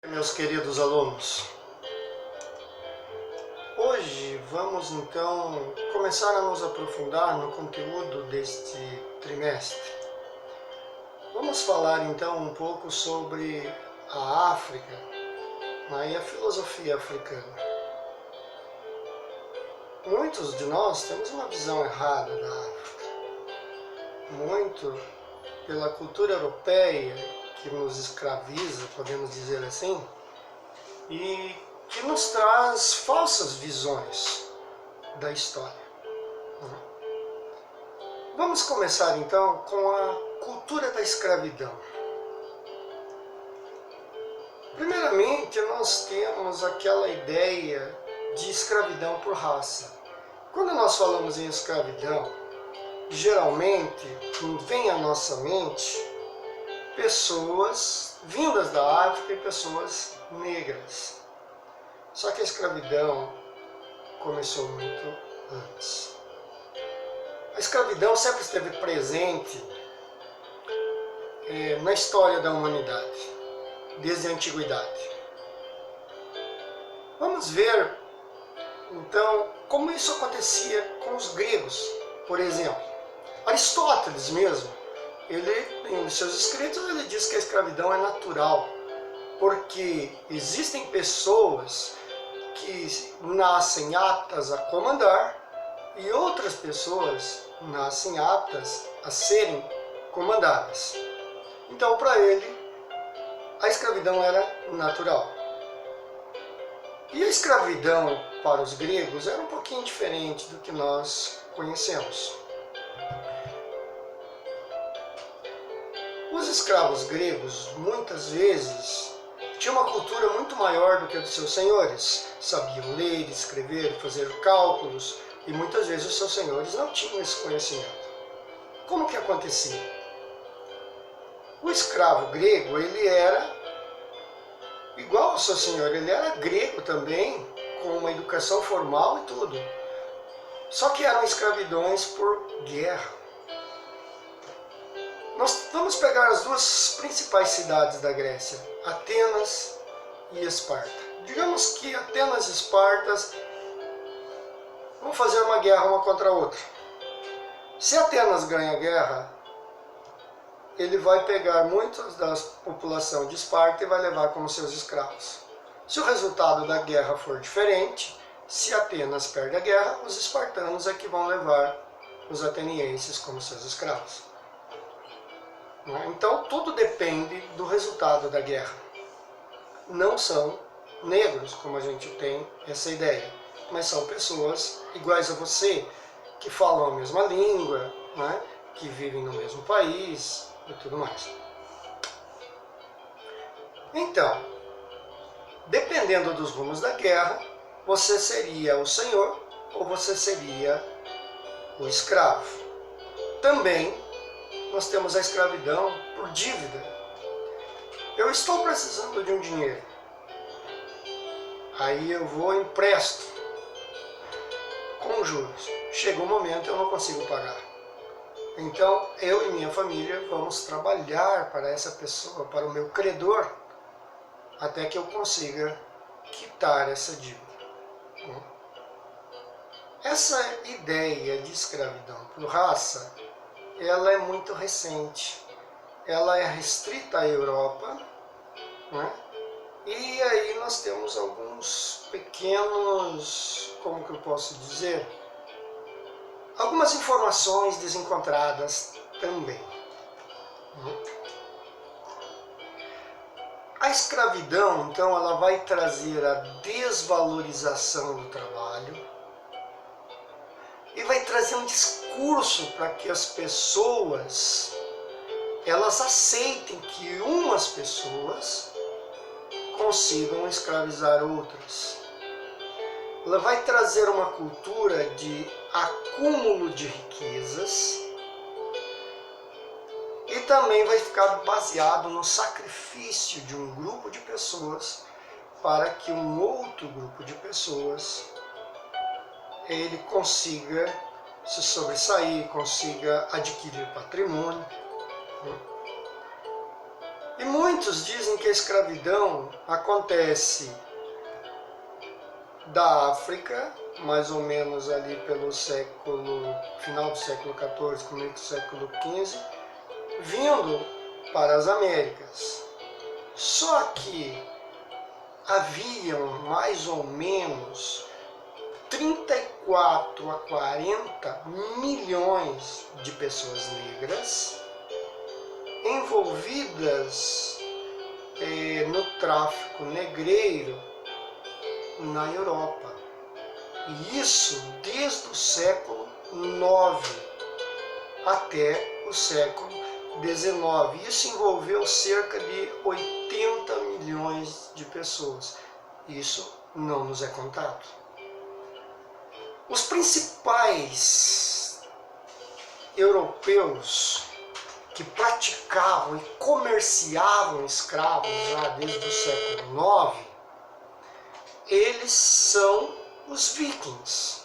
Meus queridos alunos, hoje vamos então começar a nos aprofundar no conteúdo deste trimestre. Vamos falar então um pouco sobre a África, e a filosofia africana. Muitos de nós temos uma visão errada da África, muito pela cultura europeia que nos escraviza, podemos dizer assim, e que nos traz falsas visões da história. Vamos começar então com a cultura da escravidão. Primeiramente, nós temos aquela ideia de escravidão por raça. Quando nós falamos em escravidão, geralmente vem à nossa mente pessoas vindas da África e pessoas negras. Só que a escravidão começou muito antes. A escravidão sempre esteve presente na história da humanidade, desde a antiguidade. Vamos ver, então, como isso acontecia com os gregos, por exemplo. Aristóteles mesmo, em seus escritos, ele diz que a escravidão é natural, porque existem pessoas que nascem aptas a comandar e outras pessoas nascem aptas a serem comandadas. Então, para ele, a escravidão era natural. E a escravidão para os gregos era um pouquinho diferente do que nós conhecemos. Os escravos gregos, muitas vezes, tinham uma cultura muito maior do que a dos seus senhores. Sabiam ler, escrever, fazer cálculos, e muitas vezes os seus senhores não tinham esse conhecimento. Como que acontecia? O escravo grego, ele era igual ao seu senhor, ele era grego também, com uma educação formal e tudo. Só que eram escravidões por guerra. Nós vamos pegar as duas principais cidades da Grécia, Atenas e Esparta. Digamos que Atenas e Esparta vão fazer uma guerra uma contra a outra. Se Atenas ganha a guerra, ele vai pegar muitos da população de Esparta e vai levar como seus escravos. Se o resultado da guerra for diferente, se Atenas perde a guerra, os espartanos é que vão levar os atenienses como seus escravos. Então, tudo depende do resultado da guerra. Não são negros, como a gente tem essa ideia, mas são pessoas iguais a você, que falam a mesma língua, que vivem no mesmo país e tudo mais. Então, dependendo dos rumos da guerra, você seria o senhor ou você seria o escravo. Também nós temos a escravidão por dívida. Eu estou precisando de um dinheiro. Aí eu vou e empresto com juros. Chega um momento eu não consigo pagar. Então eu e minha família vamos trabalhar para essa pessoa, para o meu credor, até que eu consiga quitar essa dívida. Essa ideia de escravidão por raça, ela é muito recente. Ela é restrita à Europa, e aí nós temos alguns pequenos, como que eu posso dizer, algumas informações desencontradas também. A escravidão, então, ela vai trazer a desvalorização do trabalho e vai trazer um discurso para que as pessoas elas aceitem que umas pessoas consigam escravizar outras. Ela vai trazer uma cultura de acúmulo de riquezas e também vai ficar baseado no sacrifício de um grupo de pessoas para que um outro grupo de pessoas ele consiga se sobressair, consiga adquirir patrimônio. E muitos dizem que a escravidão acontece da África, mais ou menos ali pelo final do século XIV, começo do século XV, vindo para as Américas. Só que haviam mais ou menos 34 a 40 milhões de pessoas negras envolvidas no tráfico negreiro na Europa. E isso desde o século IX até o século XIX. Isso envolveu cerca de 80 milhões de pessoas. Isso não nos é contado. Os principais europeus que praticavam e comerciavam escravos já desde o século IX, eles são os vikings,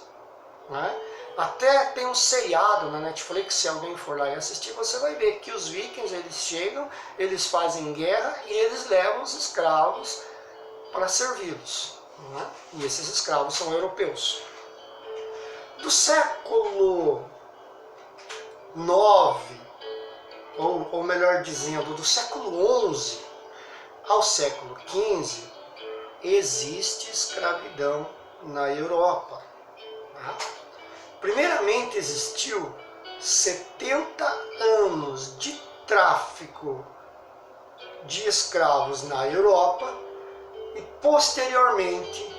né? Até tem um seriado na Netflix, se alguém for lá e assistir, você vai ver que os vikings, eles chegam, eles fazem guerra e eles levam os escravos para servi-los, né? E esses escravos são europeus. Do século IX, ou melhor dizendo, do século XI ao século XV, existe escravidão na Europa. Tá? Primeiramente existiu 70 anos de tráfico de escravos na Europa e posteriormente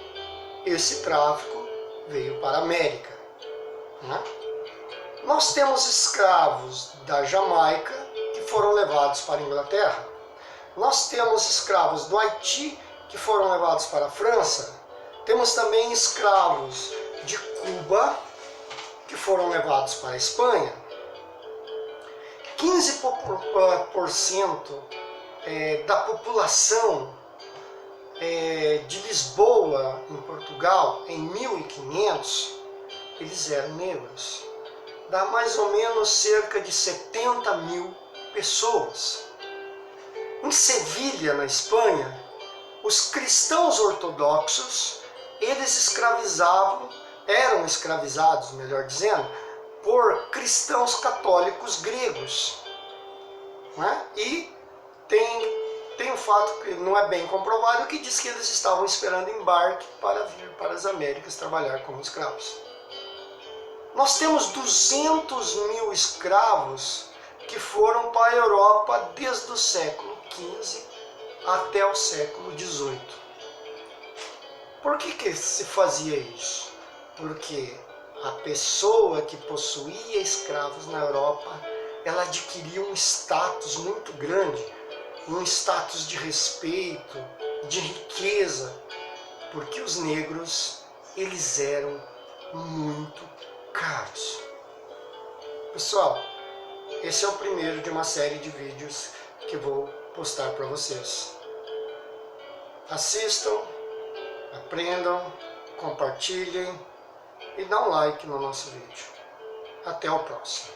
esse tráfico veio para a América. Né? Nós temos escravos da Jamaica que foram levados para a Inglaterra. Nós temos escravos do Haiti que foram levados para a França. Temos também escravos de Cuba que foram levados para a Espanha. 15% da população de Lisboa, em Portugal, em 1500, eles eram negros. Dá mais ou menos cerca de 70 mil pessoas. Em Sevilha, na Espanha, os cristãos ortodoxos, eles eram escravizados, melhor dizendo, por cristãos católicos gregos. Né? E tem um fato que não é bem comprovado, que diz que eles estavam esperando embarque para vir para as Américas trabalhar como escravos. Nós temos 200 mil escravos que foram para a Europa desde o século XV até o século XVIII. Por que se fazia isso? Porque a pessoa que possuía escravos na Europa, ela adquiria um status muito grande, um status de respeito, de riqueza, porque os negros, eles eram muito caros. Pessoal, esse é o primeiro de uma série de vídeos que vou postar para vocês. Assistam, aprendam, compartilhem e dá um like no nosso vídeo. Até o próximo.